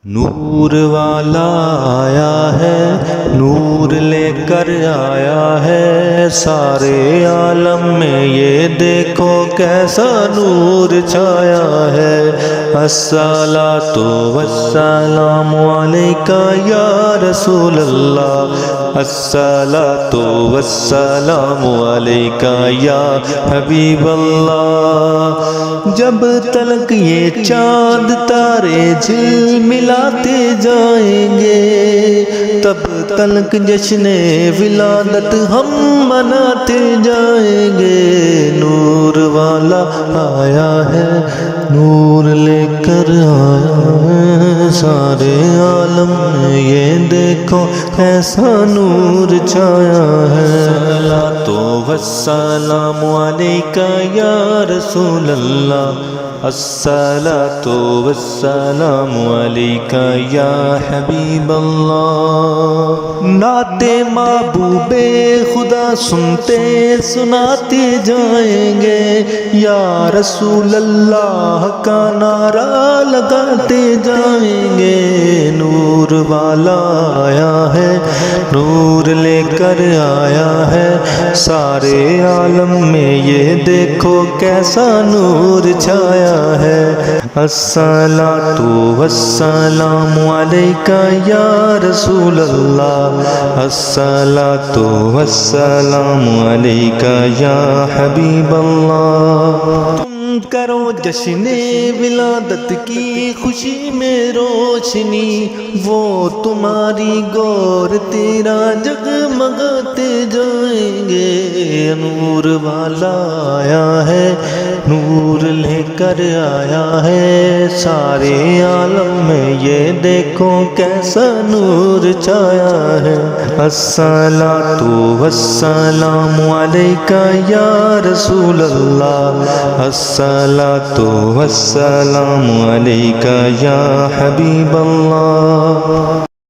نور والا آیا ہے، نور لے کر آیا ہے، سارے عالم میں یہ دیکھو کیسا نور چھایا ہے۔ الصلاۃ والسلام علیکہ یا رسول اللہ، الصلاۃ والسلام علیکہ یا حبیب اللہ۔ جب تلک یہ چاند تارے جھلملاتے جائیں گے، تب تلک جشن ولادت ہم مناتے جائیں گے۔ نور والا آیا ہے، نور لے کر آیا ہے، سارے عالم میں یہ دیکھو کیسا نور چھایا ہے۔ الصلاۃ والسلام علیکہ یا رسول اللہ، الصلاۃ والسلام علیکہ یا حبیب اللہ۔ نعت محبوب خدا سنتے سناتے جائیں گے، یا رسول اللہ کا نعرہ لگاتے جائیں گے۔ نور والا آیا ہے، نور لے کر آیا ہے، سارے عالم میں یہ دیکھو کیسا نور چھایا ہے۔ الصلاۃ والسلام علیکہ یا رسول اللہ، الصلاۃ والسلام علیکہ یا حبیب اللہ۔ تم کرو جشن ولادت کی خوشی میں روشنی، وہ تمہاری گور تیرا جگمگاتے جائیں گے۔ نور والا آیا ہے، نور لے کر آیا ہے، سارے عالم میں یہ دیکھو کیسا نور چھایا ہے۔ الصلاۃ والسلام علیکہ یا رسول اللہ، الصلاۃ والسلام علیکہ یا حبیب اللہ۔